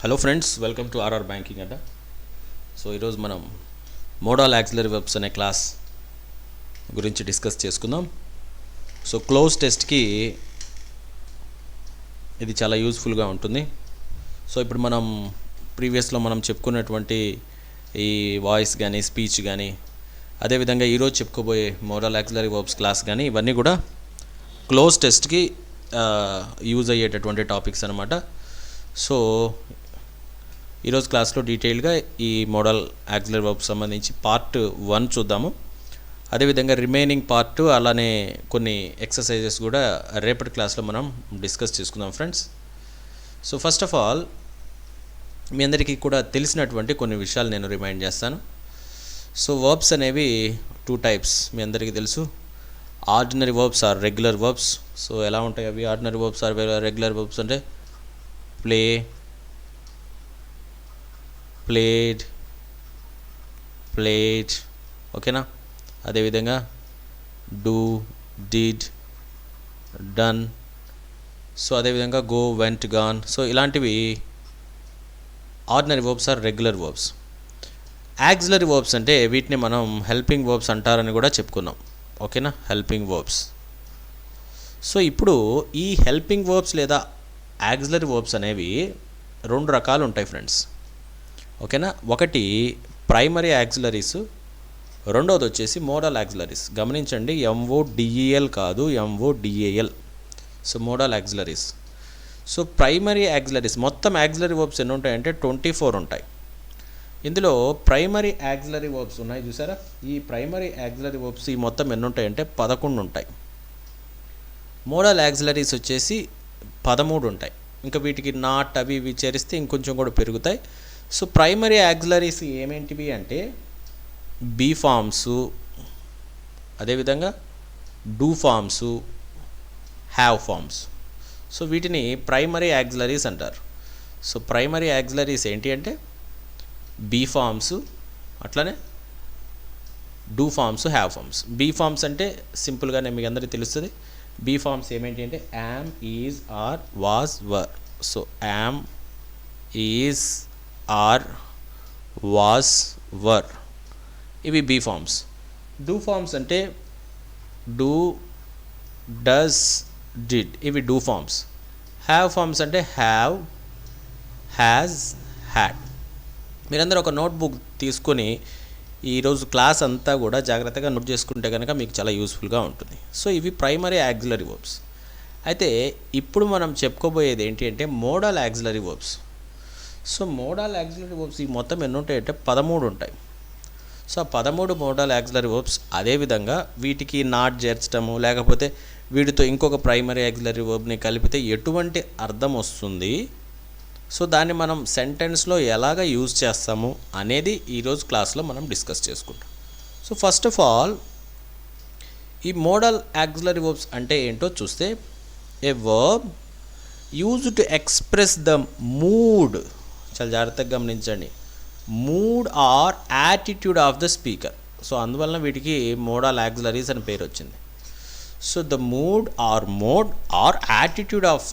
Hello friends, welcome to RR banking Adda. So ఈరోజు మనం modal auxiliary verbs అనే class గురించి డిస్కస్ చేసుకుందాం. సో క్లోజ్ టెస్ట్కి ఇది చాలా యూజ్ఫుల్గా ఉంటుంది. సో ఇప్పుడు మనం ప్రీవియస్లో మనం చెప్పుకున్నటువంటి ఈ వాయిస్ కానీ స్పీచ్ కానీ అదేవిధంగా ఈరోజు చెప్పుకోబోయే మోడల్ యాక్సిలరీ వెబ్స్ క్లాస్ కానీ ఇవన్నీ కూడా క్లోజ్ టెస్ట్కి యూజ్ అయ్యేటటువంటి టాపిక్స్ అనమాట. సో ఈరోజు క్లాస్లో డీటెయిల్గా ఈ మోడల్ యాక్సిలరీ వెబ్స్ సంబంధించి పార్ట్ 1 చూద్దాము. అదేవిధంగా రిమైనింగ్ పార్ట్ అలానే కొన్ని ఎక్సర్సైజెస్ కూడా రేపటి క్లాస్లో మనం డిస్కస్ చేసుకుందాం friends. So first of all మీ అందరికీ కూడా తెలిసినటువంటి కొన్ని విషయాలు నేను రిమైండ్ చేస్తాను. సో వర్బ్స్ అనేవి 2 టైప్స్ మీ అందరికీ తెలుసు. Ordinary verbs or regular verbs. So ఎలా ఉంటాయి అవి? Ordinary verbs or regular verbs అంటే ప్లే, ప్లేడ్, ప్లేడ్, ఓకేనా. అదేవిధంగా డూ, డిడ్, డన్. సో అదేవిధంగా గో, వెంట్, గాన్. సో ఇలాంటివి ordinary verbs or regular verbs. Auxiliary verbs అంటే వీటిని మనం హెల్పింగ్ వర్బ్స్ అంటారని కూడా చెప్పుకున్నాం, ఓకేనా. Helping verbs. సో ఇప్పుడు ఈ హెల్పింగ్ వర్బ్స్ లేదా యాక్సిలరీ వర్బ్స్ అనేవి 2 రకాలు ఉంటాయి ఫ్రెండ్స్, ఓకేనా. ఒకటి ప్రైమరీ యాక్సిలరీస్, రెండవది వచ్చేసి మోడల్ యాక్సిలరీస్. గమనించండి, MODEL కాదు, MODAL. So model auxiliaries. So primary auxiliaries మొత్తం యాక్సిలరీ వర్బ్స్ ఎన్ని ఉంటాయంటే 24 ఉంటాయి. ఇందులో ప్రైమరీ యాక్సిలరీ వర్బ్స్ ఉన్నాయి చూసారా. ఈ ప్రైమరీ యాక్సిలరీ వర్బ్స్ ఈ మొత్తం ఎన్ని ఉంటాయంటే 11 ఉంటాయి. మోడల్ యాక్సిలరీస్ వచ్చేసి 13 ఉంటాయి. ఇంకా వీటికి నాట్ అవి ఇవి చేరిస్తే ఇంకొంచెం కూడా పెరుగుతాయి. సో ప్రైమరీ యాక్సిలరీస్ ఏమేంటివి అంటే బీ ఫార్మ్స్, అదేవిధంగా do forms, have forms. So వీటిని ప్రైమరీ యాక్సిలరీస్ అంటారు. సో ప్రైమరీ యాక్సిలరీస్ ఏంటి అంటే బీ ఫార్మ్స్, అట్లనే do forms, have forms. Be forms అంటే సింపుల్గానే మీకు అందరికీ తెలుస్తుంది. బీ ఫార్మ్స్ ఏమేంటి అంటే am, is, are, was, were. So am, is, are, was, were, ఇవి బీ ఫార్మ్స్. డూ ఫార్మ్స్ అంటే డూ, డస్, డిడ్, ఇవి డూ ఫార్మ్స్. హ్యావ్ ఫార్మ్స్ అంటే హ్యావ్, హ్యాజ్, హ్యాడ్. మీరందరూ ఒక నోట్బుక్ తీసుకొని ఈరోజు క్లాస్ అంతా కూడా జాగ్రత్తగా నోట్ చేసుకుంటే కనుక మీకు చాలా యూస్ఫుల్గా ఉంటుంది. సో ఇవి ప్రైమరీ యాక్సిలరీ వర్బ్స్. అయితే ఇప్పుడు మనం చెప్పుకోబోయేది ఏంటి అంటే modal auxiliary verbs. So modal auxiliary verbs ఈ మొత్తం ఎన్ని ఉంటాయంటే 13 ఉంటాయి. So 13 modal auxiliary verbs. అదేవిధంగా వీటికి నాట్ చేర్చడము లేకపోతే వీటితో ఇంకొక ప్రైమరీ యాక్సిలరీ వర్బ్ని కలిపితే ఎటువంటి అర్థం వస్తుంది, సో దాన్ని మనం సెంటెన్స్లో ఎలాగ యూజ్ చేస్తాము అనేది ఈరోజు క్లాస్లో మనం డిస్కస్ చేసుకుంటాం. సో ఫస్ట్ ఆఫ్ ఆల్ ఈ మోడల్ యాక్సిలరీ వర్బ్స్ అంటే ఏంటో చూస్తే, a verb use to express the mood, చాలా జాగ్రత్తగా గమనించండి, mood or attitude of the speaker. So అందువలన వీటికి మోడల్ యాక్సిలరీస్ అని పేరు వచ్చింది. So the mood or mode or attitude of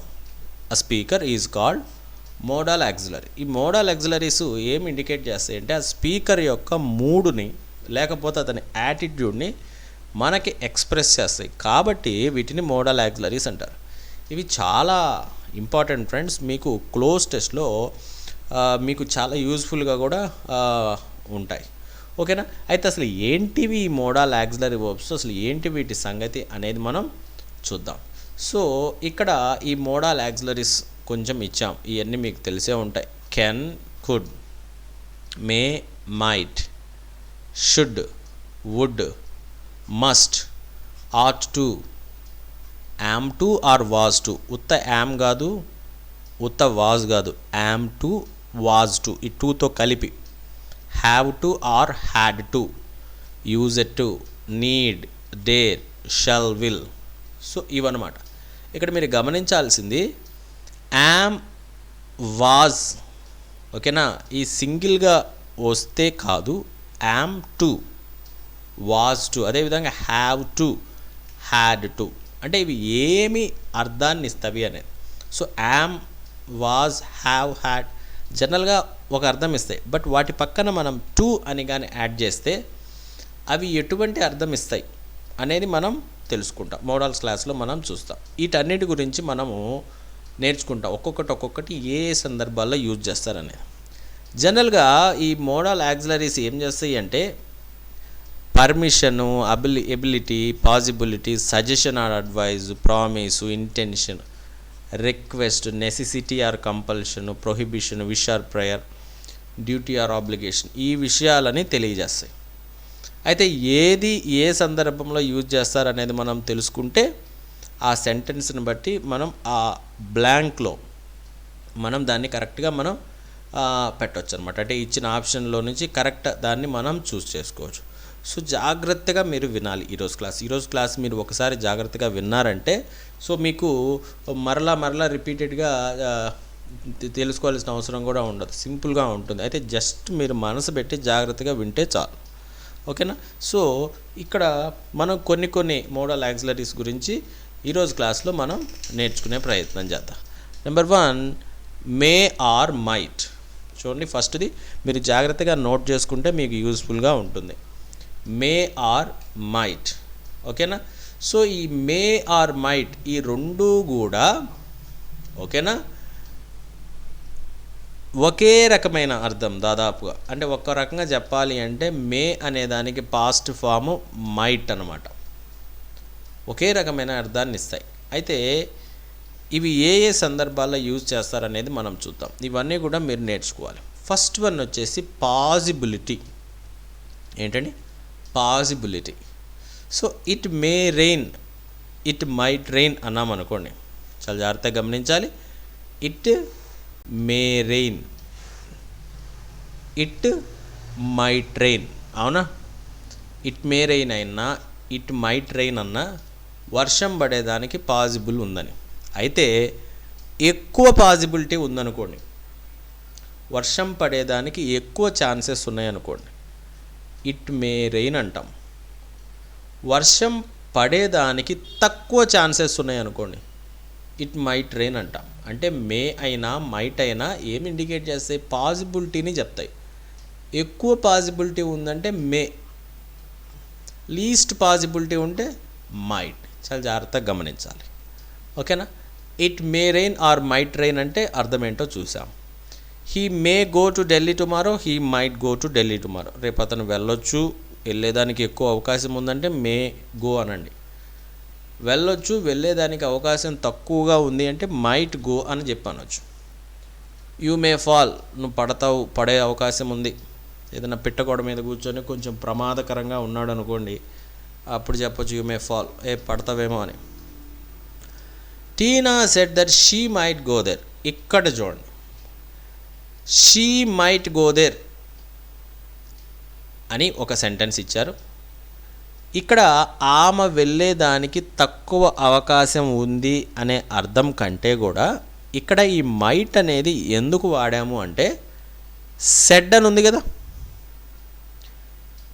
a speaker is called modal auxiliary. ఈ మోడల్ యాక్సిలరీస్ ఏం ఇండికేట్ చేస్తాయి అంటే ఆ స్పీకర్ యొక్క మూడ్ని లేకపోతే అతని యాటిట్యూడ్ని మనకి ఎక్స్ప్రెస్ చేస్తాయి. కాబట్టి వీటిని మోడల్ యాక్సిలరీస్ అంటారు. ఇవి చాలా ఇంపార్టెంట్ ఫ్రెండ్స్. మీకు క్లోజ్ టెస్ట్లో మీకు చాలా యూజ్ఫుల్గా కూడా ఉంటాయి, ఓకేనా. అయితే అసలు ఏంటివి ఈ మోడల్ యాక్సిలరీ వర్బ్స్, అసలు ఏంటి వీటి సంగతి అనేది మనం చూద్దాం. సో ఇక్కడ ఈ మోడల్ యాక్సిలరీస్ కొంచెం ఇచ్చాం, ఇవన్నీ మీకు తెలిసే ఉంటాయి. Can, could, may, might, should, would, must, ought to, am to or was to. ఉత్త యామ్ కాదు, ఉత్త వాజ్ కాదు, యామ్ టు, వాజ్ టు, ఈ 2తో కలిపి. Have to or had to, used to, need, dare, shall, will. So ఇవన్నమాట. ఇక్కడ మీరు గమనించాల్సింది యామ్, వాజ్, ఓకేనా. ఈ సింగిల్గా వస్తే కాదు, యామ్ టు, వాజ్ టు, అదేవిధంగా హ్యావ్ టు, హ్యాడ్ టు, అంటే ఇవి ఏమి అర్థాన్ని ఇస్తవి అనేది. So yam, was, have, had జనరల్గా ఒక అర్థం ఇస్తాయి, బట్ వాటి పక్కన మనం టు అని కానీ యాడ్ చేస్తే అవి ఎటువంటి అర్థం ఇస్తాయి అనేది మనం తెలుసుకుంటాం. మోడల్స్ క్లాస్లో మనం చూస్తాం. వీటన్నిటి గురించి మనము నేర్చుకుంటాం, ఒక్కొక్కటి ఏ సందర్భాల్లో యూజ్ చేస్తారనేది. జనరల్గా ఈ మోడల్ యాక్సిలరీస్ ఏం చేస్తాయి అంటే permission, ability, possibility, suggestion or advice, promise, intention, request, necessity or compulsion, prohibition, wish or prayer, duty or obligation, ఈ విషయాలని తెలియజేస్తాయి. అయితే ఏది ఏ సందర్భంలో యూజ్ చేస్తారనేది మనం తెలుసుకుంటే ఆ సెంటెన్స్ని బట్టి మనం ఆ బ్లాంక్లో మనం దాన్ని కరెక్ట్గా మనం పెట్టవచ్చు అనమాట. అంటే ఇచ్చిన ఆప్షన్లో నుంచి కరెక్ట్ దాన్ని మనం చూస్ చేసుకోవచ్చు. సో జాగ్రత్తగా మీరు వినాలి ఈరోజు క్లాస్ మీరు ఒకసారి జాగ్రత్తగా విన్నారంటే సో మీకు మరలా రిపీటెడ్గా తెలుసుకోవాల్సిన అవసరం కూడా ఉండదు, సింపుల్గా ఉంటుంది. అయితే జస్ట్ మీరు మనసు పెట్టి జాగ్రత్తగా వింటే చాలు, ఓకేనా. సో ఇక్కడ మనం కొన్ని మోడల్ యాక్సిలరీస్ గురించి ఈరోజు క్లాస్లో మనం నేర్చుకునే ప్రయత్నం చేద్దాం. Number 1 may or might. చూడండి, ఫస్ట్ది మీరు జాగ్రత్తగా నోట్ చేసుకుంటే మీకు యూస్ఫుల్గా ఉంటుంది. మే ఆర్ మైట్, ఓకేనా. సో ఈ మే ఆర్ మైట్ ఈ రెండు కూడా ఓకేనా ఒకే రకమైన అర్థం దాదాపుగా. అంటే ఒక రకంగా చెప్పాలి అంటే మే అనేదానికి పాస్ట్ ఫాము మైట్ అనమాట, ఒకే రకమైన అర్థాన్ని ఇస్తాయి. అయితే ఇవి ఏ సందర్భాల్లో యూజ్ చేస్తారనేది మనం చూద్దాం. ఇవన్నీ కూడా మీరు నేర్చుకోవాలి. ఫస్ట్ వన్ వచ్చేసి పాసిబిలిటీ. ఏంటండి possibility? So it may rain, it might rain అన్నాం అనుకోండి, చాలా జాగ్రత్తగా గమనించాలి. It may rain, it might rain, అవునా. ఇట్ మే రెయిన్ అయినా ఇట్ మైట్ రెయిన్ అన్నా వర్షం పడేదానికి పాసిబుల్ ఉందని. అయితే ఎక్కువ పాసిబిలిటీ ఉందనుకోండి, వర్షం పడేదానికి ఎక్కువ ఛాన్సెస్ ఉన్నాయనుకోండి, ఇట్ మే రెయిన్ అంటాం. వర్షం పడేదానికి తక్కువ ఛాన్సెస్ ఉన్నాయనుకోండి, ఇట్ మైట్ రెయిన్ అంటాం. అంటే మే అయినా మైట్ అయినా ఏమి ఇండికేట్ చేస్తాయి? పాసిబిలిటీని చెప్తాయి. ఎక్కువ పాసిబిలిటీ ఉందంటే మే, లీస్ట్ పాసిబిలిటీ ఉంటే మైట్. చాలా జాగ్రత్తగా గమనించాలి, ఓకేనా. It may rain or might rain అంటే అర్థం ఏంటో చూసాం. He may go to Delhi tomorrow, he might go to Delhi tomorrow. రేపు అతను వెళ్ళొచ్చు, వెళ్ళేదానికి ఎక్కువ అవకాశం ఉందంటే మే గో అనండి. వెళ్ళొచ్చు, వెళ్ళేదానికి అవకాశం తక్కువగా ఉంది అంటే మైట్ గో అని చెప్పనొచ్చు. యూ మే ఫాల్, నువ్వు పడతావు, పడే అవకాశం ఉంది. ఏదైనా పిట్టగోడ మీద కూర్చొని కొంచెం ప్రమాదకరంగా ఉన్నాడు అనుకోండి, అప్పుడు చెప్పొచ్చు యూ మే ఫాల్, పడతావేమో అని. Tina said that she might go there. ఇక్కడ చూడండి, షీ మైట్ గో దేర్ అని ఒక సెంటెన్స్ ఇచ్చారు. ఇక్కడ ఆమె వెళ్ళేదానికి తక్కువ అవకాశం ఉంది అనే అర్థం కంటే కూడా ఇక్కడ ఈ మైట్ అనేది ఎందుకు వాడాము అంటే సెడ్ అని ఉంది కదా,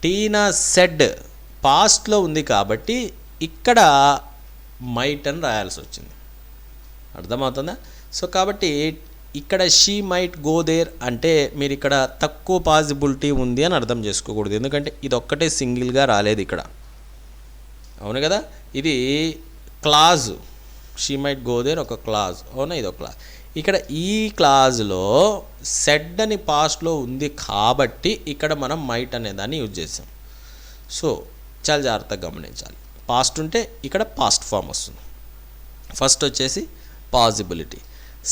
టీనా సెడ్ పాస్ట్లో ఉంది కాబట్టి ఇక్కడ మైట్ అని రాయాల్సి వచ్చింది. అర్థమవుతుందా? సో కాబట్టి ఇక్కడ షీ మైట్ గో దేర్ అంటే మీరు ఇక్కడ తక్కువ పాసిబిలిటీ ఉంది అని అర్థం చేసుకోకూడదు, ఎందుకంటే ఇది ఒక్కటే సింగిల్గా రాలేదు ఇక్కడ, అవును కదా. ఇది clause, she might go there ఒక క్లాజ్, అవునా, ఇది ఒక క్లాజ్. ఇక్కడ ఈ క్లాజ్లో సెడ్ అని పాస్ట్లో ఉంది కాబట్టి ఇక్కడ మనం మైట్ అనే దాన్ని యూజ్ చేసాం. సో చాలా జాగ్రత్తగా గమనించాలి. పాస్ట్ ఉంటే ఇక్కడ పాస్ట్ ఫామ్ వస్తుంది. ఫస్ట్ వచ్చేసి పాసిబిలిటీ.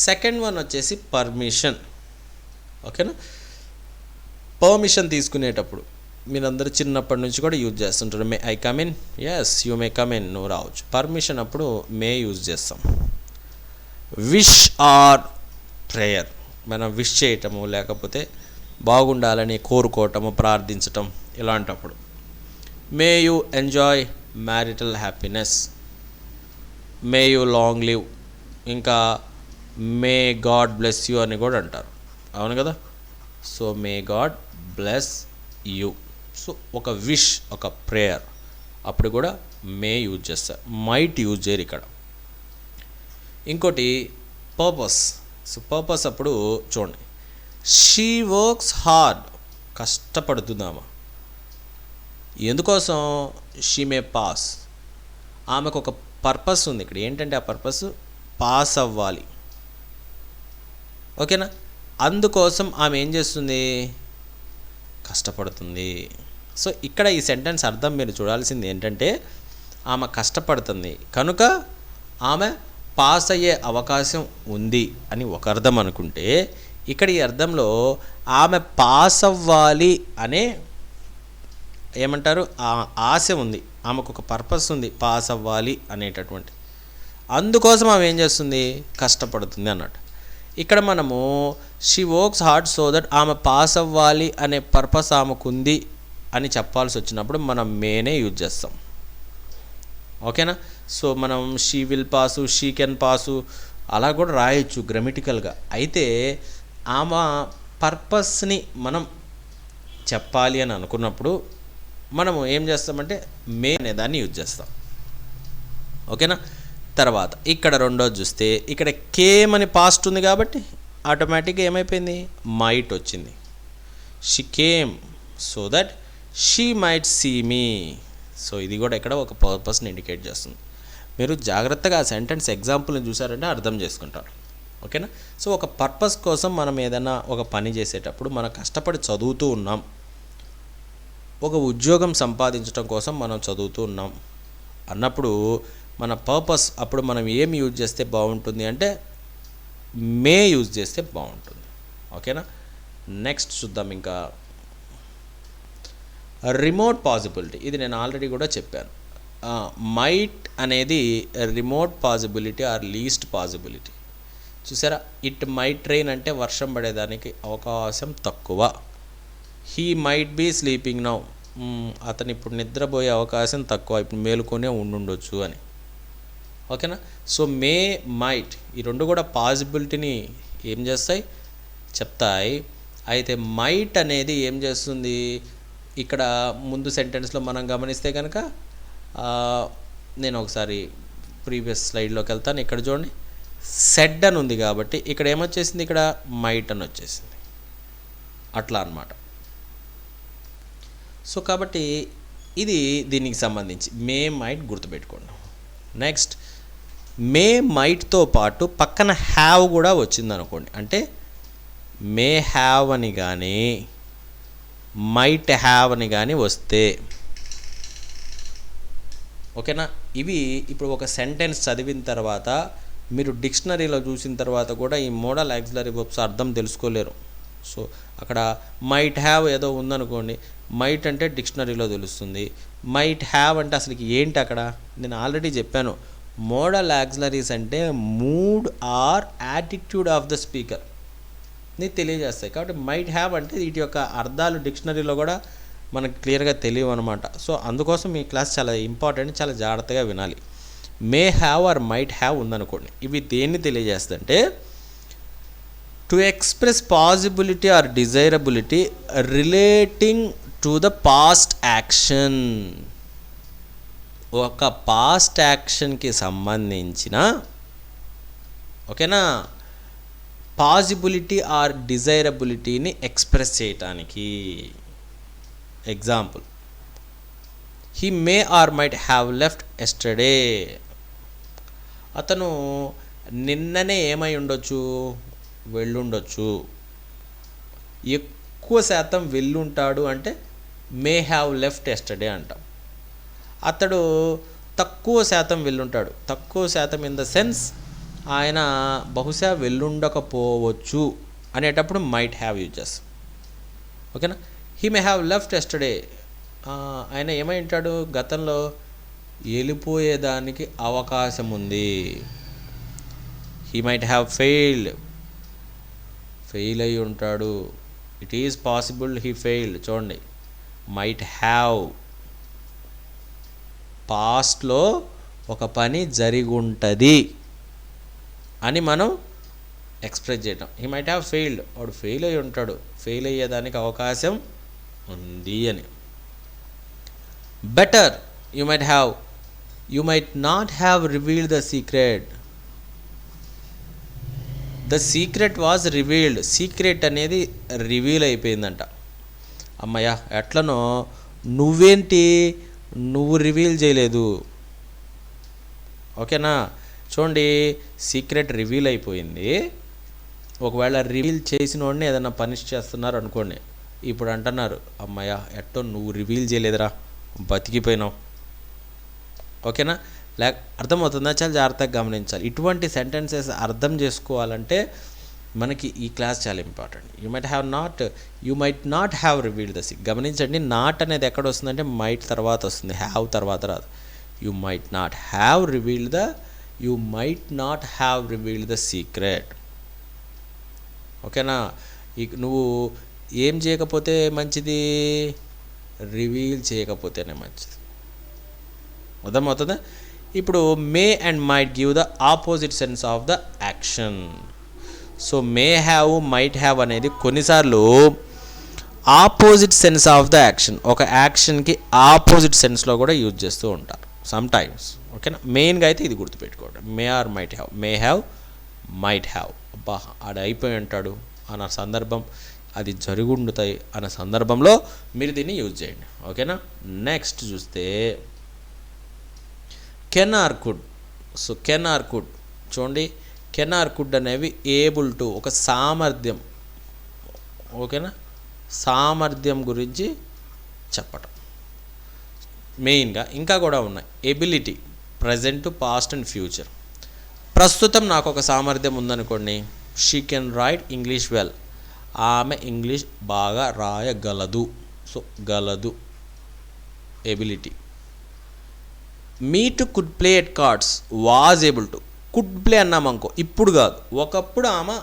సెకండ్ వన్ వచ్చేసి పర్మిషన్, ఓకేనా. పర్మిషన్ తీసుకునేటప్పుడు మీరందరూ చిన్నప్పటి నుంచి కూడా యూజ్ చేస్తుంటారు. May I come in, yes you may come in, నువ్వు రావచ్చు. పర్మిషన్ అప్పుడు మే యూజ్ చేస్తాం. విష్ ఆర్ ప్రేయర్, మనం విష్ చేయటము లేకపోతే బాగుండాలని కోరుకోవటము, ప్రార్థించటం, ఇలాంటప్పుడు may you enjoy marital happiness, may you long live, ఇంకా మే గాడ్ బ్లెస్ యూ అని కూడా అంటారు, అవును కదా. So may God bless you. So ఒక విష్, ఒక ప్రేయర్ అప్పుడు కూడా మే యూజ్ చేస్తారు, మైట్ యూజ్ చేయరు ఇక్కడ. ఇంకోటి పర్పస్. సో పర్పస్ అప్పుడు చూడండి, షీ వర్క్స్ హార్డ్, కష్టపడుతుందామా. ఎందుకోసం? షీ మే పాస్, ఆమెకు ఒక పర్పస్ ఉంది ఇక్కడ. ఏంటంటే ఆ పర్పస్ పాస్ అవ్వాలి. ఓకేనా? అందుకోసం ఆమె ఏం చేస్తుంది? కష్టపడుతుంది. సో ఇక్కడ ఈ సెంటెన్స్ అర్థం మీరు చూడాల్సింది ఏంటంటే ఆమె కష్టపడుతుంది కనుక ఆమె పాస్ అయ్యే అవకాశం ఉంది అని ఒక అర్థం అనుకుంటే, ఇక్కడ ఈ అర్థంలో ఆమె పాస్ అవ్వాలి అనే ఏమంటారు ఆశ ఉంది, ఆమెకు ఒక పర్పస్ ఉంది పాస్ అవ్వాలి అనేటటువంటి. అందుకోసం ఆమె ఏం చేస్తుంది? కష్టపడుతుంది అన్నట్టు. ఇక్కడ మనము she works hard so that, ఆమె పాస్ అవ్వాలి అనే పర్పస్ ఆమెకు ఉంది అని చెప్పాల్సి వచ్చినప్పుడు మనం మేనే యూజ్ చేస్తాం. ఓకేనా? సో మనం she will pass, she can pass అలా కూడా రాయొచ్చు గ్రామటికల్గా. అయితే ఆమె పర్పస్ని మనం చెప్పాలి అని అనుకున్నప్పుడు మనము ఏం చేస్తామంటే మే అనే దాన్ని యూజ్ చేస్తాం. ఓకేనా? తర్వాత ఇక్కడ రెండోది చూస్తే ఇక్కడ కేమ్ అని పాస్ట్ ఉంది కాబట్టి ఆటోమేటిక్గా ఏమైపోయింది? మైట్ వచ్చింది. She came so that she might see me. So ఇది కూడా ఇక్కడ ఒక పర్పస్ని ఇండికేట్ చేస్తుంది. మీరు జాగ్రత్తగా ఆ సెంటెన్స్ ఎగ్జాంపుల్ని చూసారంటే అర్థం చేసుకుంటారు. ఓకేనా? సో ఒక పర్పస్ కోసం మనం ఏదైనా ఒక పని చేసేటప్పుడు మనం కష్టపడి చదువుతూ ఉన్నాం, ఒక ఉద్యోగం సంపాదించడం కోసం మనం చదువుతూ ఉన్నాం అన్నప్పుడు మన పర్పస్ అప్పుడు మనం ఏం యూజ్ చేస్తే బాగుంటుంది అంటే మే యూజ్ చేస్తే బాగుంటుంది. ఓకేనా? నెక్స్ట్ చూద్దాం. ఇంకా రిమోట్ పాసిబిలిటీ, ఇది నేను ఆల్రెడీ కూడా చెప్పాను. మైట్ అనేది remote possibility or least possibility. చూసారా? ఇట్ మైట్ రెయిన్ అంటే వర్షం పడేదానికి అవకాశం తక్కువ. He might be sleeping now, అతను ఇప్పుడు నిద్రపోయే అవకాశం తక్కువ, ఇప్పుడు మేలుకొనే ఉండుండొచ్చు అని. ఓకేనా? సో మే, మైట్ ఈ రెండు కూడా పాసిబిలిటీని ఏం చేస్తాయి? చెప్తాయి. అయితే మైట్ అనేది ఏం చేస్తుంది? ఇక్కడ ముందు సెంటెన్స్లో మనం గమనిస్తే కనుక నేను ఒకసారి ప్రీవియస్ స్లైడ్లోకి వెళ్తాను. ఇక్కడ చూడండి, సెడ్ అని ఉంది కాబట్టి ఇక్కడ ఏమొచ్చేసింది? ఇక్కడ మైట్ అని వచ్చేసింది. అట్లా అన్నమాట. సో కాబట్టి ఇది దీనికి సంబంధించి మే, మైట్ గుర్తుపెట్టుకోండి. నెక్స్ట్ మే మైట్తో పాటు పక్కన హ్యావ్ కూడా వచ్చింది అనుకోండి. అంటే మే హ్యావ్ అని కానీ మైట్ హ్యావ్ అని కానీ వస్తే, ఓకేనా? ఇవి ఇప్పుడు ఒక సెంటెన్స్ చదివిన తర్వాత మీరు డిక్షనరీలో చూసిన తర్వాత కూడా ఈ మోడల్ ఆక్సిలరీ వర్బ్స్ అర్థం తెలుసుకోలేరు. సో అక్కడ మైట్ హ్యావ్ ఏదో ఉందనుకోండి, మైట్ అంటే డిక్షనరీలో తెలుస్తుంది, మైట్ హ్యావ్ అంటే అసలు ఏంటి అక్కడ? నేను ఆల్రెడీ చెప్పాను, మోడల్ ఆక్సిలరీస్ అంటే mood or attitude of the speaker ని తెలియజేస్తాయి. కాబట్టి మైట్ హ్యావ్ అంటే వీటి యొక్క అర్థాలు డిక్షనరీలో కూడా మనకు క్లియర్గా తెలియవు అనమాట. సో అందుకోసం ఈ క్లాస్ చాలా ఇంపార్టెంట్, చాలా జాగ్రత్తగా వినాలి. May have or might have ఉందనుకోండి, ఇవి దేన్ని తెలియజేస్తుంటే to express possibility or desirability relating to the past action. ఒక పాస్ట్ యాక్షన్కి సంబంధించిన ఓకేనా పాసిబిలిటీ ఆర్ డిజైరబిలిటీని ఎక్స్ప్రెస్ చేయటానికి. Example, he may or might have left yesterday. అతను నిన్ననే ఏమై ఉండొచ్చు? వెళ్ళుండొచ్చు. ఎక్కువ శాతం వెళ్ళుంటాడు అంటే మే హ్యావ్ లెఫ్ట్ ఎస్టర్డే అంటాం. అతడు తక్కువ శాతం వెళ్ళుంటాడు, తక్కువ శాతం ఇన్ ద సెన్స్ ఆయన బహుశా వెళ్ళుండకపోవచ్చు అనేటప్పుడు మైట్ హ్యావ్ యూజ్ చేస్తాం. ఓకేనా? He may have left yesterday, ఆయన ఏమై ఉంటాడు? గతంలో వెళ్ళిపోయేదానికి అవకాశం ఉంది. He might have failed, fail అయి ఉంటాడు. It is possible he failed. చూడండి, మైట్ హ్యావ్ పాస్ట్లో ఒక పని జరిగి ఉంటుంది అని మనం ఎక్స్ప్రెస్ చేయటం. హీ మైట్ హ్యావ్ ఫెయిల్డ్, వాడు ఫెయిల్ అయి ఉంటాడు, ఫెయిల్ అయ్యేదానికి అవకాశం ఉంది అని. Better, you might not have revealed the secret. The secret was revealed. Secret అనేది రివీల్ అయిపోయిందంట. అమ్మయ్య ఎట్లనో నువ్వేంటి నువ్వు రివీల్ చేయలేదు. ఓకేనా, చూడండి సీక్రెట్ రివీల్ అయిపోయింది. ఒకవేళ రివీల్ చేసిన వాడిని ఏదైనా పనిష్ చేస్తున్నారు అనుకోండి, ఇప్పుడు అంటున్నారు అమ్మయ్య ఎట్టో నువ్వు రివీల్ చేయలేదురా బతికిపోయినావు. ఓకేనా, అర్థమవుతుందా? చాలా జాగ్రత్తగా గమనించాలి. ఇటువంటి సెంటెన్సెస్ అర్థం చేసుకోవాలంటే మనకి ఈ క్లాస్ చాలా important. You might not have revealed the secret. గమనించండి, నాట్ అనేది ఎక్కడ వస్తుందంటే మైట్ తర్వాత వస్తుంది, హ్యావ్ తర్వాత రాదు. You might not have revealed the secret. ఓకేనా, నువ్వు ఏం చేయకపోతే మంచిది? రివీల్ చేయకపోతేనే మంచిది. అర్థమవుతుందా? ఇప్పుడు may and might give the opposite sense of the action. So may have, might have అనేది కొన్నిసార్లు opposite sense of the action, ఒక యాక్షన్కి ఆపోజిట్ సెన్స్లో కూడా యూజ్ చేస్తూ ఉంటారు సమ్ టైమ్స్. ఓకేనా, మెయిన్గా అయితే ఇది గుర్తుపెట్టుకోండి, may or might have. May have, might have. అబ్బా ఆడ అయిపోయి ఉంటాడు అన్న సందర్భం, అది జరుగుండుతాయి అన్న సందర్భంలో మీరు దీన్ని యూజ్ చేయండి. ఓకేనా, నెక్స్ట్ చూస్తే can are could. So can are could చూడండి, కెన్ ఆర్ కుడ్ అనేవి ఏబుల్ టు, ఒక సామర్థ్యం. ఓకేనా, సామర్థ్యం గురించి చెప్పటం మెయిన్గా. ఇంకా కూడా ఉన్నాయి, ability, present, past and future. ప్రస్తుతం నాకు ఒక సామర్థ్యం ఉందనుకోండి, she can write English well. ఆమె ఇంగ్లీష్ బాగా రాయగలదు. సో గలదు, ability. Meet could play at cards, was able to. Could play అన్నామనుకో, ఇప్పుడు కాదు, ఒకప్పుడు ఆమె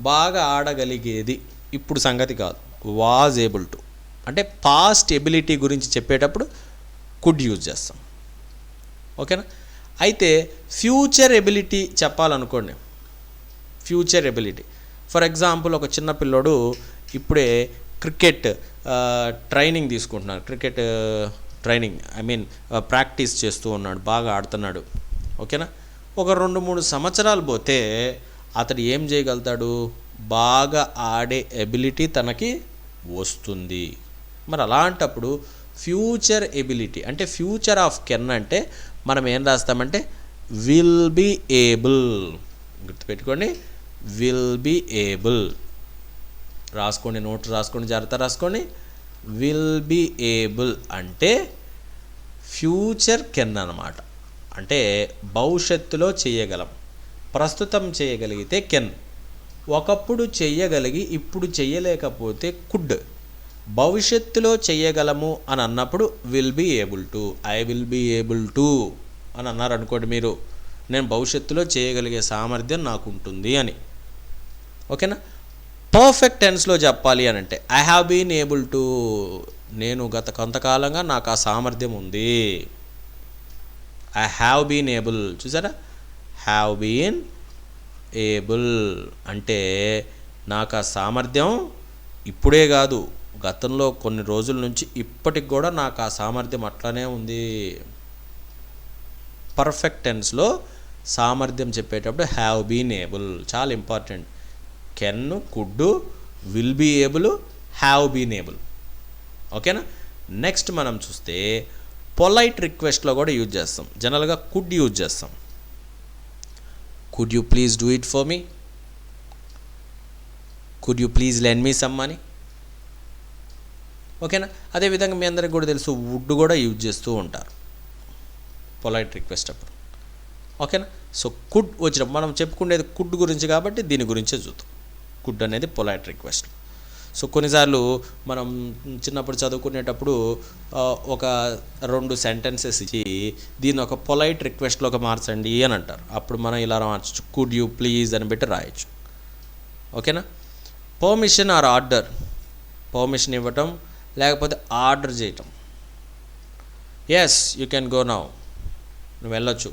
బాగా ఆడగలిగేది, ఇప్పుడు సంగతి కాదు. వాజ్ ఏబుల్ టు అంటే పాస్ట్ ఎబిలిటీ గురించి చెప్పేటప్పుడు కుడ్ యూజ్ చేస్తాం. ఓకేనా, అయితే ఫ్యూచర్ ఎబిలిటీ చెప్పాలనుకోండి, ఫ్యూచర్ ఎబిలిటీ ఫర్ ఎగ్జాంపుల్ ఒక చిన్న పిల్లోడు ఇప్పుడే క్రికెట్ ట్రైనింగ్ తీసుకుంటున్నాడు, క్రికెట్ ట్రైనింగ్ ప్రాక్టీస్ చేస్తూ ఉన్నాడు, బాగా ఆడుతున్నాడు. ఓకేనా, ఒక 2-3 సంవత్సరాలు పోతే అతడు ఏం చేయగలుగుతాడు? బాగా ఆడే ఎబిలిటీ తనకి వస్తుంది. మరి అలాంటప్పుడు ఫ్యూచర్ ఎబిలిటీ అంటే ఫ్యూచర్ ఆఫ్ కెన్ అంటే మనం ఏం రాస్తామంటే విల్ బీ ఏబుల్. గుర్తుపెట్టుకోండి, విల్ బీ ఏబుల్. రాసుకోండి, నోట్ రాసుకోండి, జాగ్రత్త రాసుకోండి. విల్ బీ ఏబుల్ అంటే ఫ్యూచర్ కెన్ అన్నమాట. అంటే భవిష్యత్తులో చేయగలం, ప్రస్తుతం చేయగలిగితే కెన్. ఒకప్పుడు చెయ్యగలిగి ఇప్పుడు చెయ్యలేకపోతే కుడ్. భవిష్యత్తులో చెయ్యగలము అని అన్నప్పుడు will be able to. I will be able to అని అన్నారు అనుకోండి మీరు, నేను భవిష్యత్తులో చేయగలిగే సామర్థ్యం నాకు ఉంటుంది అని. ఓకేనా, పర్ఫెక్ట్ టెన్స్లో చెప్పాలి అని అంటే I have been able to. నేను గత కొంతకాలంగా నాకు ఆ సామర్థ్యం ఉంది. I have been able. చూసారా, హ్యావ్ బీన్ ఏబుల్ అంటే నాకు ఆ సామర్థ్యం ఇప్పుడే కాదు, గతంలో కొన్ని రోజుల నుంచి ఇప్పటికి కూడా నాకు ఆ సామర్థ్యం అట్లానే ఉంది. పర్ఫెక్ట్ టెన్స్లో సామర్థ్యం చెప్పేటప్పుడు హ్యావ్ బీన్ ఏబుల్ చాలా important. Can, could, will be able, have been able. ఓకేనా, నెక్స్ట్ మనం చూస్తే పొలైట్ రిక్వెస్ట్లో కూడా యూజ్ చేస్తాం. జనరల్గా కుడ్ యూజ్ చేస్తాం. Could you please do it for me, could you please lend me some money. ఓకేనా, అదేవిధంగా మీ అందరికి కూడా తెలుసు వుడ్ కూడా యూజ్ చేస్తూ ఉంటారు పొలైట్ రిక్వెస్ట్ అప్పుడు. ఓకేనా, సో కుడ్ వచ్చినప్పుడు మనం చెప్పుకునేది కుడ్ గురించి కాబట్టి దీని గురించే చూద్దాం. కుడ్ అనేది పొలైట్ రిక్వెస్ట్. సో కొన్నిసార్లు మనం చిన్నప్పుడు చదువుకునేటప్పుడు ఒక 2 సెంటెన్సెస్ ఇచ్చి దీన్ని ఒక పొలైట్ రిక్వెస్ట్లోకి మార్చండి అని అంటారు. అప్పుడు మనం ఇలా మార్చచ్చు, కుడ్ యూ ప్లీజ్ అని పెట్టి రాయొచ్చు. ఓకేనా, పర్మిషన్ ఆర్ ఆర్డర్. పర్మిషన్ ఇవ్వటం లేకపోతే ఆర్డర్ చేయటం. Yes you can go now, నువ్వు వెళ్ళొచ్చు.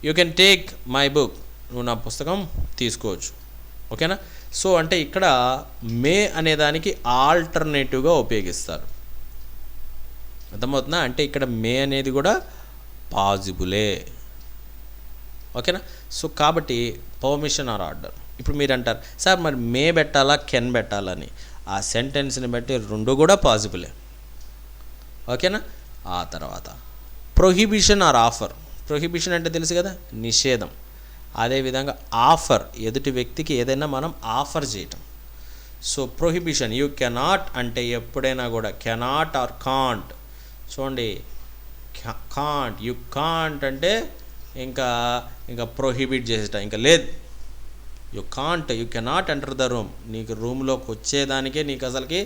You can take my book, నువ్వు నా పుస్తకం తీసుకోవచ్చు. ఓకేనా, సో అంటే ఇక్కడ మే అనేదానికి ఆల్టర్నేటివ్గా ఉపయోగిస్తారు. అర్థమవుతుందా? అంటే ఇక్కడ మే అనేది కూడా పాజిబులే. ఓకేనా. సో కాబట్టి పర్మిషన్ ఆర్ ఆర్డర్. ఇప్పుడు మీరు అంటారు సార్ మరి మే పెట్టాలా కెన్ పెట్టాలని, ఆ సెంటెన్స్ని బట్టి రెండు కూడా పాసిబులే. ఓకేనా. ఆ తర్వాత ప్రొహిబిషన్ ఆర్ ఆఫర్. ప్రొహిబిషన్ అంటే తెలుసు కదా, నిషేధం. అదేవిధంగా ఆఫర్, ఎదుటి వ్యక్తికి ఏదైనా మనం ఆఫర్ చేయటం. సో ప్రొహిబిషన్, యూ కెనాట్ అంటే ఎప్పుడైనా కూడా కెనాట్ ఆర్ కాంట్. చూడండి, కాంట్, యూ కాంట్ అంటే ఇంకా ప్రొహిబిట్ చేసేట, ఇంకా లేదు. You can't, you cannot enter the room. నీకు రూమ్లోకి వచ్చేదానికే నీకు అసలుకి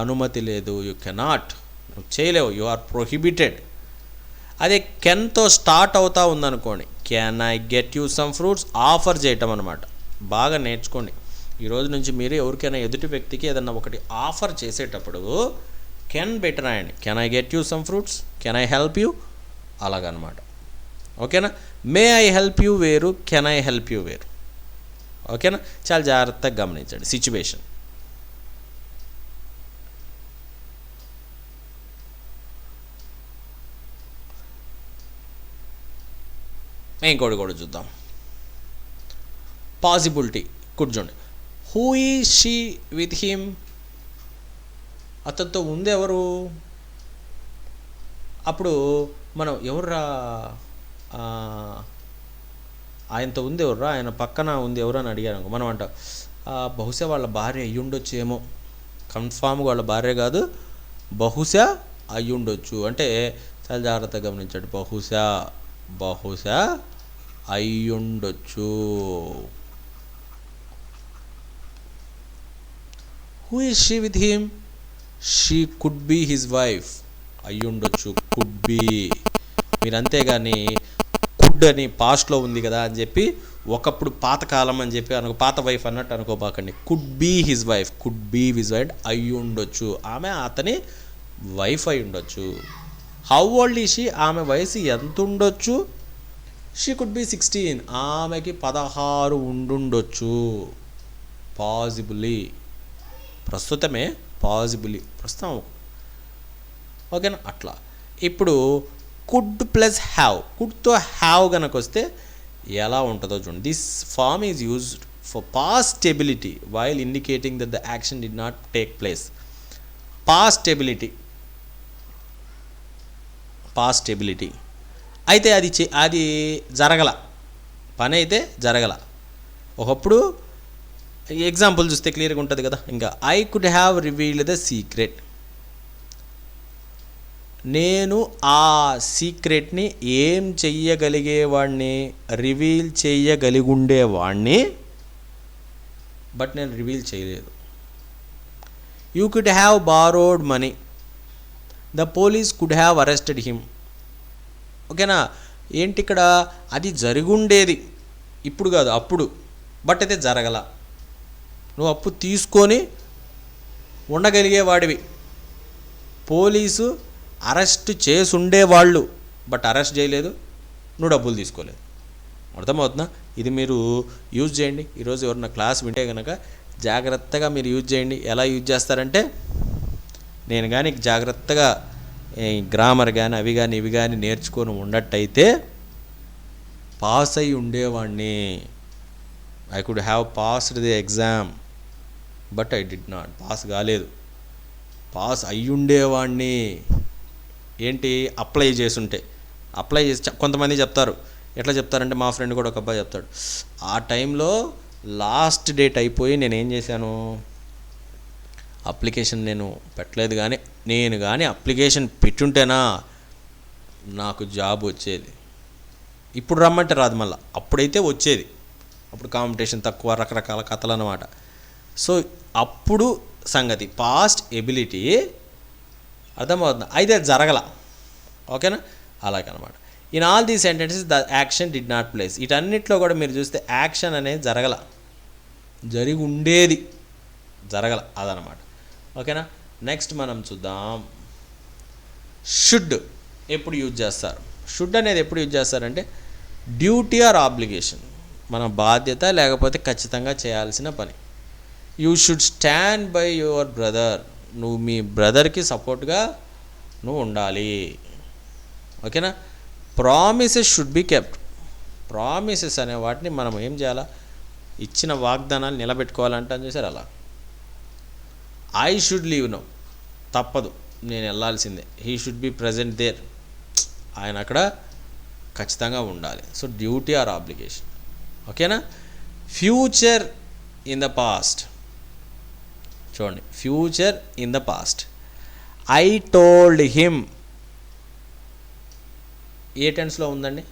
అనుమతి లేదు. యూ కెనాట్, నువ్వు చేయలేవు, యు ఆర్ ప్రొహిబిటెడ్. అదే కెన్తో స్టార్ట్ అవుతా ఉందనుకోండి, can I get you some fruits, offer చేయటం అనమాట. బాగా నేర్చుకోండి. ఈరోజు నుంచి మీరు ఎవరికైనా ఎదుటి వ్యక్తికి ఏదన్నా ఒకటి ఆఫర్ చేసేటప్పుడు కెన్ బెటర్ రాయండి. Can I get you some fruits, can I help you, అలాగనమాట. ఓకేనా. మే ఐ హెల్ప్ యూ వేరు, కెన్ ఐ హెల్ప్ యూ వేరు. ఓకేనా. చాలా జాగ్రత్తగా గమనించండి సిచ్యువేషన్. ఇంకోటి కూడా చూద్దాం. పాసిబిలిటీ కూర్చోండి. Who is she with him, అతనితో ఉంది ఎవరు. అప్పుడు మనం ఎవర్రా, ఆయనతో ఉంది ఎవర్రా, ఆయన పక్కన ఉంది ఎవరు అని అడిగాను మనం అంట బహుశా వాళ్ళ భార్య అయ్యుండొచ్చు ఏమో. కన్ఫామ్గా వాళ్ళ భార్య కాదు, బహుశా అయ్యుండొచ్చు అంటే చాలా జాగ్రత్తగా గమనించండి. బహుశా అయ్యుండొచ్చు. Who is she with him, she could be his wife. అయ్యుండొచ్చు, కుడ్ బీ. మీరు అంతేగాని కుడ్ అని పాస్ట్లో ఉంది కదా అని చెప్పి ఒకప్పుడు పాతకాలం అని చెప్పి పాత వైఫ్ అన్నట్టు అనుకోబాకండి. Could be his wife, could be his wife, అయ్యుండొచ్చు, ఆమె అతని వైఫ్ అయి ఉండొచ్చు. హౌ ఓల్డ్ ఈజ్ షీ, ఆమె వయసు ఎంత ఉండొచ్చు. షీ కుడ్ బీ 16, ఆమెకి 16 ఉండుండొచ్చు. పాజిబులీ, ప్రస్తుతమే ప్రస్తుతం. ఓకేనా. అట్లా ఇప్పుడు కుడ్ ప్లస్ హ్యావ్, కుడ్తో హ్యావ్ కనుక వస్తే ఎలా ఉంటుందో చూడండి. This form is used for past stability while indicating that the action did not take place. Past stability అయితే అది జరగల, పని అయితే జరగల. ఒకప్పుడు ఎగ్జాంపుల్ చూస్తే క్లియర్గా ఉంటుంది కదా. ఇంకా I could have revealed the secret, నేను ఆ సీక్రెట్ని ఏం చెయ్యగలిగేవాడిని, రివీల్ చేయగలిగుండేవాడిని, బట్ నేను రివీల్ చేయలేదు. You could have borrowed money, the police could have arrested him. ఓకేనా. ఏంటి ఇక్కడ, అది జరిగుండేది, ఇప్పుడు కాదు అప్పుడు, బట్ అయితే జరగల. నువ్వు అప్పు తీసుకొని ఉండగలిగేవాడివి, పోలీసు అరెస్ట్ చేసి ఉండేవాళ్ళు, బట్ అరెస్ట్ చేయలేదు, నువ్వు డబ్బులు తీసుకోలేదు. అర్థమవుతుందా. ఇది మీరు యూజ్ చేయండి. ఈరోజు ఎవరన్నా క్లాస్ వింటే కనుక జాగ్రత్తగా మీరు యూజ్ చేయండి. ఎలా యూజ్ చేస్తారంటే, నేను కానీ జాగ్రత్తగా గ్రామర్ కానీ అవి కానీ ఇవి కానీ నేర్చుకొని ఉన్నట్టయితే పాస్ అయి ఉండేవాడిని. I could have passed the exam but I did not, pass కాలేదు, పాస్ అయ్యుండేవాడిని. ఏంటి, అప్లై చేసుంటే. అప్లై చేసి కొంతమంది చెప్తారు, ఎట్లా చెప్తారంటే మా ఫ్రెండ్ కూడా ఒక అబ్బాయి చెప్తాడు, ఆ టైంలో లాస్ట్ డేట్ అయిపోయి నేనేం చేశాను, అప్లికేషన్ నేను పెట్టలేదు, కానీ నేను కానీ అప్లికేషన్ పెట్టుంటేనా నాకు జాబ్ వచ్చేది. ఇప్పుడు రమ్మంటే రాదు, మళ్ళీ అప్పుడైతే వచ్చేది. అప్పుడు కాంపిటీషన్ తక్కువ, రకరకాల కథలు అన్నమాట. సో అప్పుడు సంగతి పాస్ట్ ఎబిలిటీ. అర్థమవుతుంది. అయితే జరగల. ఓకేనా. అలాగనమాట. In all these sentences the action did not place. వీటన్నిటిలో కూడా మీరు చూస్తే యాక్షన్ అనేది జరగల, జరిగి ఉండేది, జరగల, అదనమాట. ఓకేనా. నెక్స్ట్ మనం చూద్దాం. షుడ్ ఎప్పుడు యూజ్ చేస్తారు. షుడ్ అనేది ఎప్పుడు యూజ్ చేస్తారంటే డ్యూటీ ఆర్ ఆబ్లిగేషన్, మన బాధ్యత లేకపోతే ఖచ్చితంగా చేయాల్సిన పని. You should stand by your brother, నువ్వు మీ బ్రదర్కి సపోర్ట్గా నువ్వు ఉండాలి. ఓకేనా. Promises should be kept, promises అనే వాటిని మనం ఏం చేయాలా, ఇచ్చిన వాగ్దానాలు నిలబెట్టుకోవాలంటాను చూసారు. అలా ఐ షుడ్ లీవ్ నో, తప్పదు, నేను వెళ్ళాల్సిందే. He should be present there, ఆయన అక్కడ ఖచ్చితంగా ఉండాలి. So duty or obligation. ఓకేనా. ఫ్యూచర్ ఇన్ ద పాస్ట్, చూడండి, future in the past. I told him, ఏ టెన్స్లో ఉందండి?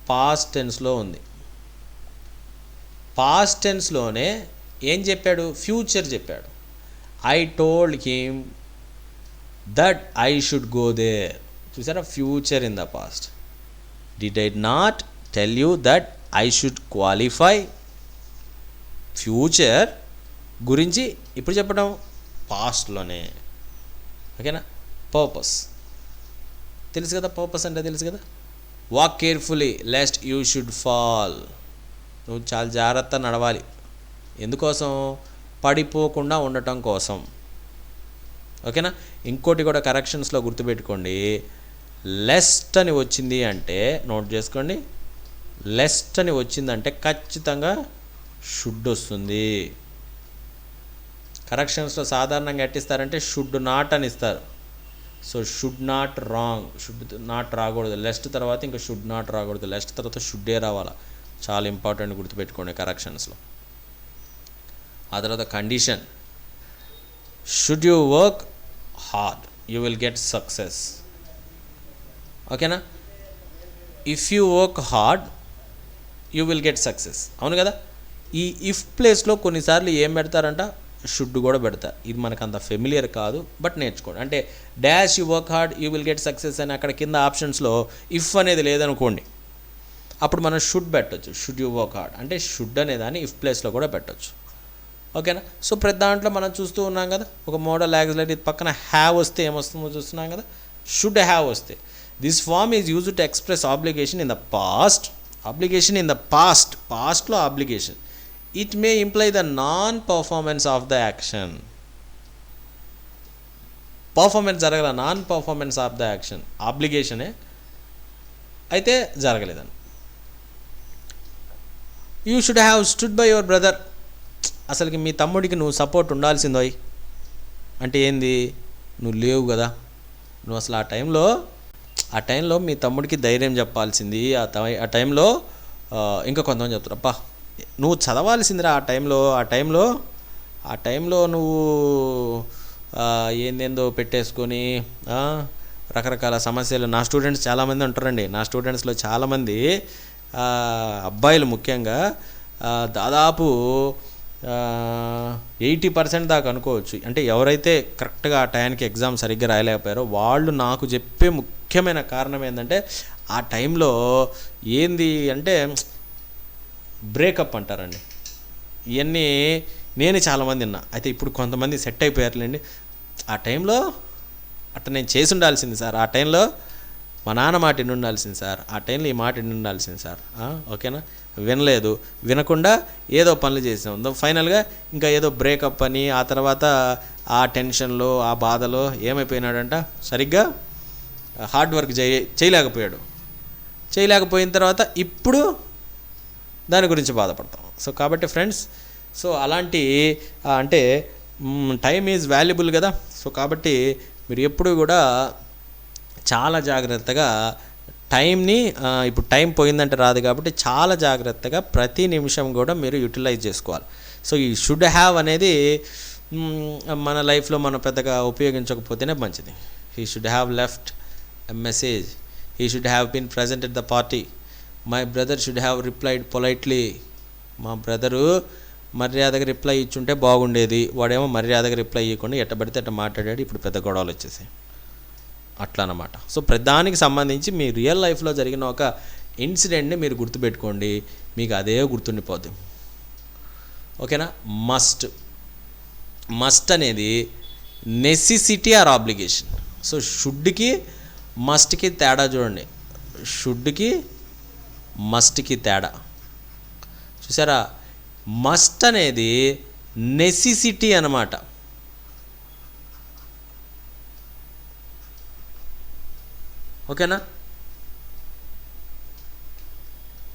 పాస్ట్ టెన్స్లో ఉంది. పాస్ట్ టెన్స్లోనే ఏం చెప్పాడు? ఫ్యూచర్ చెప్పాడు. I told him that I should go there. చూసారా, future in the past. Did I not tell you that I should qualify? Future గురించి ఇప్పుడు చెప్పడం పాస్ట్లోనే. ఓకేనా. పర్పస్ తెలుసు కదా, పర్పస్ అంటే తెలుసు కదా. Walk carefully lest you should fall. నువ్వు చాలా జాగ్రత్త నడవాలి. ఎందుకోసం? పడిపోకుండా ఉండటం కోసం. ఓకేనా. ఇంకోటి కూడా కరెక్షన్స్లో గుర్తుపెట్టుకోండి, లెస్ట్ అని వచ్చింది అంటే నోట్ చేసుకోండి, లెస్ట్ అని వచ్చిందంటే ఖచ్చితంగా షుడ్ వస్తుంది. కరెక్షన్స్లో సాధారణంగా ఎట్టిస్తారంటే షుడ్ నాట్ అని ఇస్తారు. So should not wrong, should not రాకూడదు. లెస్ట్ తర్వాత ఇంకా షుడ్ నాట్ రాకూడదు, లెస్ట్ తర్వాత షుడ్డే రావాలా. చాలా ఇంపార్టెంట్, గుర్తుపెట్టుకోండి కరెక్షన్స్లో. ఆ తర్వాత condition, should you work hard you will get success. ఓకేనా. If you work hard you will get success. అవును కదా. ఈ ఇఫ్ ప్లేస్లో కొన్నిసార్లు ఏం పెడతారంట? షుడ్ కూడా పెడతారు. ఇది మనకు అంత ఫెమిలియర్ కాదు, బట్ నేర్చుకోండి. అంటే dash you work hard you will get success అని అక్కడ కింద ఆప్షన్స్లో ఇఫ్ అనేది లేదనుకోండి, అప్పుడు మనం షుడ్ పెట్టచ్చు. షుడ్ యూ వర్క్ హార్డ్ అంటే షుడ్ అనేదాన్ని ఇఫ్ ప్లేస్లో కూడా పెట్టచ్చు. ఓకేనా. సో ప్రతి దాంట్లో మనం చూస్తూ ఉన్నాం కదా, ఒక మోడల్ యాక్సిలరీ పక్కన హ్యావ్ వస్తే ఏమొస్తుందో చూస్తున్నాం కదా, షుడ్ హ్యావ్ వస్తే. This form is used to express obligation in the past. Obligation in the past, పాస్ట్లో obligation. It may imply the non performance of the action. Performance జరగల, non performance of the action, ఆబ్లిగేషనే అయితే జరగలేదని. You should have stood by your brother. అసలుకి మీ తమ్ముడికి నువ్వు support ఉండాల్సిందో అంటే ఏంది? నువ్వు లేవు కదా, నువ్వు అసలు ఆ టైంలో మీ తమ్ముడికి ధైర్యం చెప్పాల్సింది. ఆ టైంలో ఇంకా కొంతమంది చెప్తారు, అబ్బా నువ్వు చదవాల్సిందిరా ఆ టైంలో నువ్వు ఏందేందో పెట్టేసుకొని రకరకాల సమస్యలు. నా స్టూడెంట్స్ చాలామంది ఉంటారండి, నా స్టూడెంట్స్లో చాలామంది అబ్బాయిలు ముఖ్యంగా దాదాపు 80% దాకా అనుకోవచ్చు. అంటే ఎవరైతే కరెక్ట్గా ఆ టైంకి ఎగ్జామ్ సరిగ్గా రాయలేకపోయారో వాళ్ళు నాకు చెప్పే ముఖ్యమైన కారణం ఏంటంటే ఆ టైంలో ఏంది అంటే బ్రేకప్ అంటారండి. ఇవన్నీ నేను చాలామంది విన్నా. అయితే ఇప్పుడు కొంతమంది సెట్ అయిపోయారులేండి. ఆ టైంలో అట్లా నేను చేసి ఉండాల్సింది సార్, ఆ టైంలో మా నాన్న మాట విని ఉండాల్సింది సార్, ఆ టైంలో ఈ మాట విని ఉండాల్సింది సార్. ఓకేనా. వినలేదు, వినకుండా ఏదో పనులు చేసాం, ఫైనల్గా ఇంకా ఏదో బ్రేకప్ అని, ఆ తర్వాత ఆ టెన్షన్లో ఆ బాధలో ఏమైపోయినాడంట, సరిగ్గా హార్డ్ వర్క్ చేయలేకపోయిన తర్వాత ఇప్పుడు దాని గురించి బాధపడతాం. సో కాబట్టి ఫ్రెండ్స్, సో అలాంటి అంటే టైం ఈజ్ వాల్యుబుల్ కదా. సో కాబట్టి మీరు ఎప్పుడు కూడా చాలా జాగ్రత్తగా టైంని, ఇప్పుడు టైం పోయిందంటే రాదు కాబట్టి చాలా జాగ్రత్తగా ప్రతి నిమిషం కూడా మీరు యూటిలైజ్ చేసుకోవాలి. సో ఈ షుడ్ హ్యావ్ అనేది మన లైఫ్లో మనం పెద్దగా ఉపయోగించకపోతేనే మంచిది. He should have left a message, he should have been present at the party, my brother should have replied politely. మా బ్రదరు మర్యాదగా రిప్లై ఇచ్చుంటే బాగుండేది, వాడేమో మర్యాదగా రిప్లై ఇవ్వకుండా ఎట్టబడితే అట్ట మాట్లాడాడు, ఇప్పుడు పెద్ద గొడవలు వచ్చేసాయి అట్లా అన్నమాట. సో ప్రధానికి సంబంధించి మీ రియల్ లైఫ్లో జరిగిన ఒక ఇన్సిడెంట్ని మీరు గుర్తుపెట్టుకోండి, మీకు అదే గుర్తుండిపోద్ది. ఓకేనా. మస్ట్ అనేది నెసెసిటీ ఆర్ ఆబ్లిగేషన్. సో షుడ్కి మస్ట్కి తేడా చూడండి, షుడ్కి మస్ట్కి తేడా చూసారా. మస్ట్ అనేది నెసెసిటీ అన్నమాట. ఓకేనా.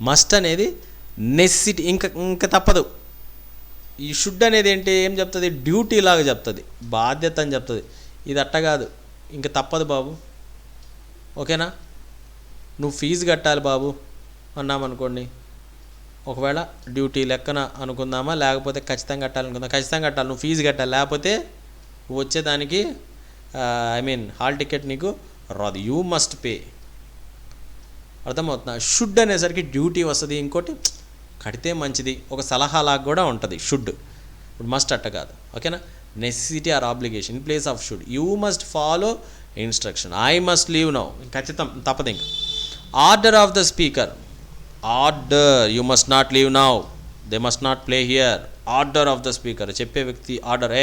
మస్ట్ అనేది నెసెసిటీ, ఇంకా తప్పదు. ఈ షుడ్ అనేది ఏంటి, ఏం చెప్తుంది, డ్యూటీ లాగా చెప్తుంది, బాధ్యత అని చెప్తుంది. ఇది అట్ట కాదు, ఇంకా తప్పదు బాబు, ఓకేనా. నువ్వు ఫీజు కట్టాలి బాబు అన్నామనుకోండి, ఒకవేళ డ్యూటీ లెక్కన అనుకుందామా, లేకపోతే ఖచ్చితంగా కట్టాలనుకుందాం, ఖచ్చితంగా కట్టాలి, నువ్వు ఫీజు కట్టాలి, లేకపోతే వచ్చేదానికి హాల్ టికెట్ నీకు రాదు, యూ మస్ట్ పే. అర్థమవుతుందా. షుడ్ అనేసరికి డ్యూటీ వస్తుంది, ఇంకోటి కడితే మంచిది, ఒక సలహాలాగా కూడా ఉంటుంది షుడ్. ఇప్పుడు మస్ట్ అట్ట కాదు, ఓకేనా. Necessity or obligation in place of should. You must follow instruction, I must leave now, ఖచ్చితం తప్పదు. ఇంకా order of the speaker, order, you must not leave now, they must not play here. Order of the speaker, చెప్పే వ్యక్తి order,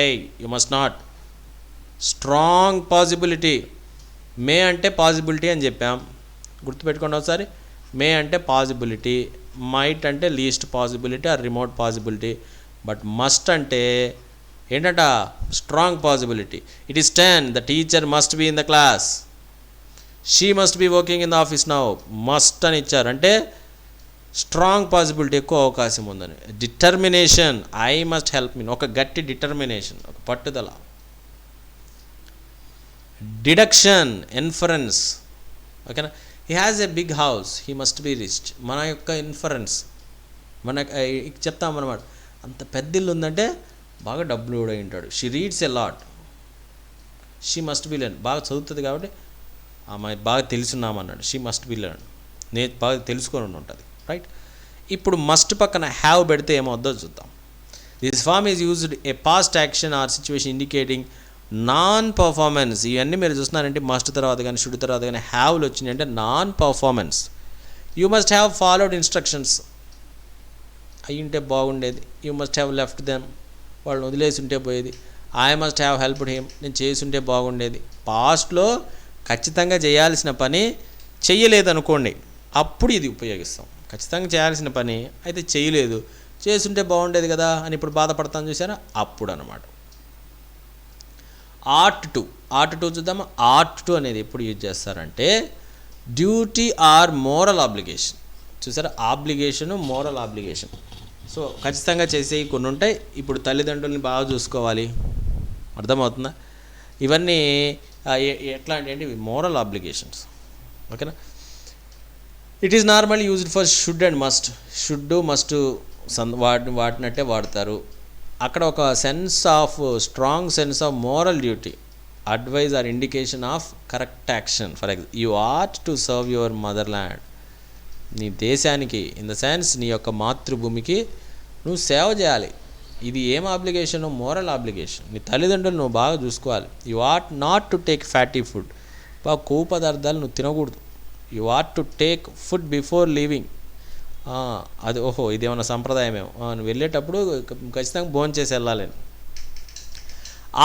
you must not. Strong possibility, may అంటే possibility అని చెప్పాం, గుర్తుపెట్టుకోండి ఒకసారి. మే అంటే పాసిబిలిటీ, మైట్ అంటే least possibility or remote possibility, but must అంటే ఏంటంట, strong possibility. It is 10, the teacher must be in the class, she must be working in the office now. Must అని ఇచ్చారు అంటే స్ట్రాంగ్ పాసిబిలిటీ, ఎక్కువ అవకాశం ఉందని. Determination, I must help me, ఒక గట్టి డిటర్మినేషన్, ఒక పట్టుదల. డిడక్షన్, ఇన్ఫరెన్స్, ఓకేనా. He has a big house, he must be rich, మన యొక్క ఇన్ఫరెన్స్, చెప్తామన్నమాట. అంత పెద్ద ఇల్లు ఉందంటే బాగా డబ్బులు కూడా ఉంటాడు. She reads a lot, she must be learn, బాగా చదువుతుంది కాబట్టి ఆమె బాగా తెలుసున్నామన్నాడు, షీ మస్ట్ బీ లెర్న్, బాగా తెలుసుకొని ఉంటుంది, రైట్. ఇప్పుడు మస్ట్ పక్కన హ్యావ్ పెడితే ఏమవుద్దో చూద్దాం. This form is used a past action or situation indicating non performance. ఇవన్నీ మీరు చూస్తున్నారంటే మస్ట్ తర్వాత కానీ షుడ్ తర్వాత కానీ హ్యావ్లు వచ్చినాయి అంటే non performance. You must have followed instructions, అయ్యి ఉంటే బాగుండేది. You must have left them, వాళ్ళని వదిలేసి ఉంటే పోయేది. I must have helped him, నేను చేసి ఉంటే బాగుండేది. పాస్ట్లో ఖచ్చితంగా చేయాల్సిన పని చెయ్యలేదనుకోండి, అప్పుడు ఇది ఉపయోగిస్తాం. ఖచ్చితంగా చేయాల్సిన పని అయితే చేయలేదు, చేసుంటే బాగుండేది కదా అని ఇప్పుడు బాధపడతాను చూసారా, అప్పుడు అనమాట. ఆర్ట్ టు చూద్దామా. ఆర్ట్ టు అనేది ఎప్పుడు యూజ్ చేస్తారంటే డ్యూటీ ఆర్ మోరల్ ఆబ్లిగేషన్. చూసారా, ఆబ్లిగేషను, మోరల్ ఆబ్లిగేషన్. సో ఖచ్చితంగా చేసేవి కొన్ని ఉంటాయి. ఇప్పుడు తల్లిదండ్రులని బాగా చూసుకోవాలి, అర్థమవుతుందా. ఇవన్నీ ఎట్లాంటి అంటే మోరల్ ఆబ్లిగేషన్స్, ఓకేనా. It is normal used for should and must. Should must వాటినట్టే వాడతారు. అక్కడ ఒక strong sense of moral duty, advice or indication of correct action. For example, you ought to serve your motherland. నీ దేశానికి, in the sense నీ యొక్క మాతృభూమికి నువ్వు సేవ చేయాలి. ఇది ఏం ఆబ్లిగేషన్, మోరల్ ఆబ్లిగేషన్. నీ తల్లిదండ్రులు నువ్వు బాగా చూసుకోవాలి. You ought not to take fatty food, బాగా కొవ్వు పదార్థాలు నువ్వు తినకూడదు. You ought to take food before leaving. అది ఇదేమన్నా సంప్రదాయమేమో, నువ్వు వెళ్ళేటప్పుడు ఖచ్చితంగా భోజనం చేసి వెళ్ళాలి.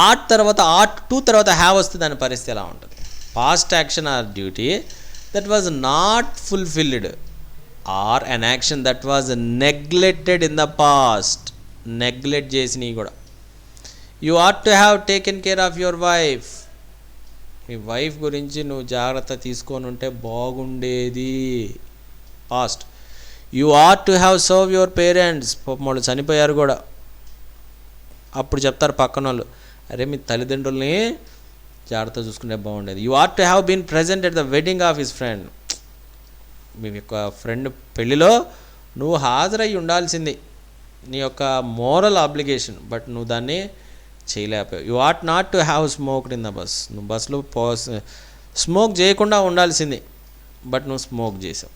ఆర్ట్ టు తర్వాత హ్యావ్ వస్తే దాని పరిస్థితి ఎలా ఉంటుంది. Past action or duty that was not fulfilled or an action that was neglected in the past. Neglect చేసినవి కూడా. You ought to have taken care of your wife. మీ వైఫ్ గురించి నువ్వు జాగ్రత్త తీసుకొని ఉంటే బాగుండేది, past. You ought to have serve your parents. వాళ్ళు చనిపోయారు కూడా, అప్పుడు చెప్తారు పక్కన వాళ్ళు, అరే మీ తల్లిదండ్రుల్ని జాగ్రత్త చూసుకుంటే బాగుండేది. You ought to have been present at the wedding of his friend. మీ యొక్క ఫ్రెండ్ పెళ్ళిలో నువ్వు హాజరై ఉండాల్సింది, నీ యొక్క మోరల్ ఆబ్లిగేషన్, బట్ నువ్వు దాన్ని చేయలేకపోయావు. You ought not to have smoked in the bus. నువ్వు బస్సులో స్మోక్ చేయకుండా ఉండాల్సింది, బట్ నువ్వు స్మోక్ చేసావు.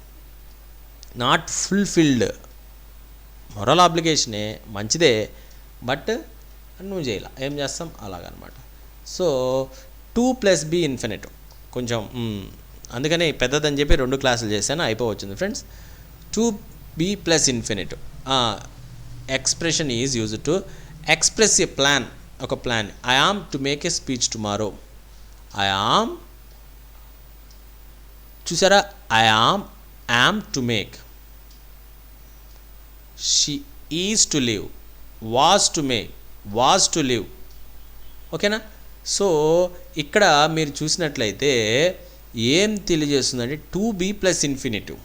నాట్ ఫుల్ఫిల్డ్, మొరల్ ఆబ్లిగేషనే మంచిదే, బట్ నువ్వు చేయాల, ఏం చేస్తాం అలాగనమాట. సో 2+B ఇన్ఫినిటివ్ కొంచెం అందుకని పెద్దదని చెప్పి 2 క్లాసులు చేశాను, అయిపోవచ్చింది friends. 2B+ infinitive expression is used to express a plan, ఒక plan. I am to make a speech tomorrow. I am, చూసారా, I am to make. She is to live, was to make, was to live. ఓకేనా. So ఇక్కడ మీరు చూసినట్లయితే ఏం తెలియజేస్తుందంటే 2B+ infinitive.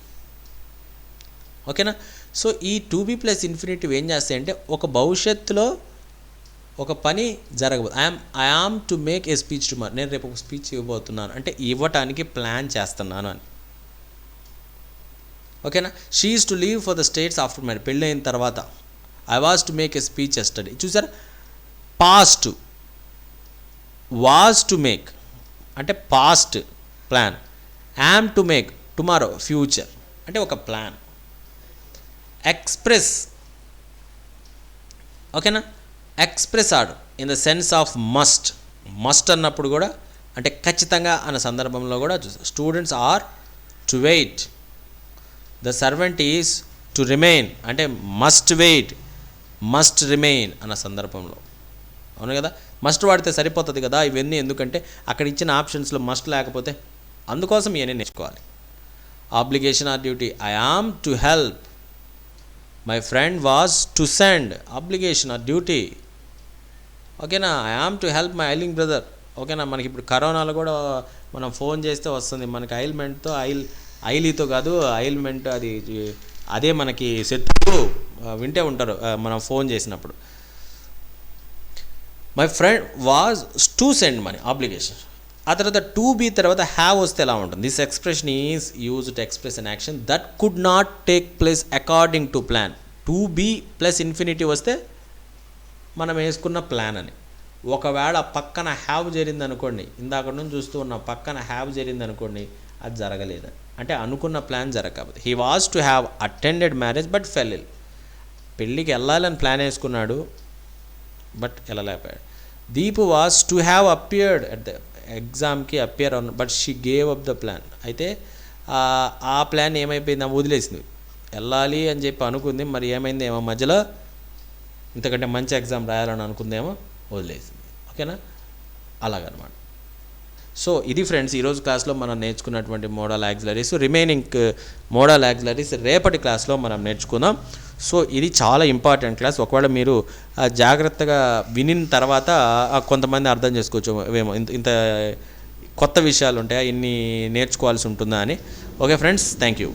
ఓకేనా. So ఈ టు బీ ప్లస్ ఇన్ఫినిటివ్ ఏం చేస్తాయంటే ఒక భవిష్యత్తులో ఒక పని జరగబోదు. I am to make a speech tomorrow, నేను రేపు ఒక స్పీచ్ ఇవ్వబోతున్నాను అంటే ఇవ్వటానికి ప్లాన్ చేస్తున్నాను అని. ఓకేనా. She is to leave for the States after marriage, పెళ్ళైన తర్వాత. I was to make a speech yesterday. చూసారా, పాస్ట్ వాజ్ టు మేక్ అంటే past plan, am to make tomorrow future అంటే ఒక ప్లాన్. ఎక్స్ప్రెస్, ఓకేనా, express order in the sense of must. Must అన్నప్పుడు కూడా అంటే ఖచ్చితంగా అన్న సందర్భంలో కూడా students are to wait, the servant is to remain అంటే మస్ట్ వెయిట్, మస్ట్ రిమైన్ అన్న సందర్భంలో. అవును కదా, మస్ట్ వాడితే సరిపోతుంది కదా. ఇవన్నీ ఎందుకంటే అక్కడ ఇచ్చిన ఆప్షన్స్లో మస్ట్ లేకపోతే, అందుకోసం ఇవన్నీ నేర్చుకోవాలి. Obligation or duty, I am to help, my friend was to send, obligation or duty. ఓకేనా, I am to help my ailing brother. ఓకేనా, మనకి ఇప్పుడు కరోనాలో కూడా మనం ఫోన్ చేస్తే వస్తుంది మనకి ఐల్మెంట్తో, ఐలీతో కాదు ఐల్మెంట్, అదే మనకి శత్రువు, వింటే ఉంటారు మనం ఫోన్ చేసినప్పుడు. My friend was to send money, obligation. ఆ తర్వాత టు బీ తర్వాత హ్యావ్ వస్తే ఎలా ఉంటుంది? This expression is use to express an action that could not take place according to plan. To be plus infinity వస్తే మనం వేసుకున్న ప్లాన్ అని. ఒకవేళ పక్కన హ్యావ్ జరిగింది అనుకోండి, ఇందాక నుంచి చూస్తూ ఉన్న పక్కన హ్యావ్ జరిగింది అనుకోండి, అది జరగలేదు అంటే అనుకున్న ప్లాన్ జరగకపోతే. He was to have attended marriage but fell ill, పెళ్ళికి వెళ్ళాలని ప్లాన్ వేసుకున్నాడు బట్ వెళ్ళలేకపోయాడు. Deepu was to have appeared at the ఎగ్జామ్కి appear on but she gave up the plan. అయితే ఆ ప్లాన్ ఏమైపోయింది, వదిలేసింది. వెళ్ళాలి అని చెప్పి అనుకుంది, మరి ఏమైంది ఏమో మధ్యలో ఇంతకంటే మంచి ఎగ్జామ్ రాయాలని అనుకుందేమో వదిలేసింది. ఓకేనా, అలాగనమాట. సో ఇది ఫ్రెండ్స్ ఈరోజు క్లాస్లో మనం నేర్చుకున్నటువంటి model auxiliaries. Remaining model auxiliaries రేపటి క్లాస్లో మనం నేర్చుకుందాం. సో ఇది చాలా ఇంపార్టెంట్ క్లాస్. ఒకవేళ మీరు జాగ్రత్తగా వినిన తర్వాత కొంతమంది అర్థం చేసుకోవచ్చు, ఏమో ఇంత కొత్త విషయాలు ఉంటాయా, ఇన్ని నేర్చుకోవాల్సి ఉంటుందా అని. Okay friends, thank you.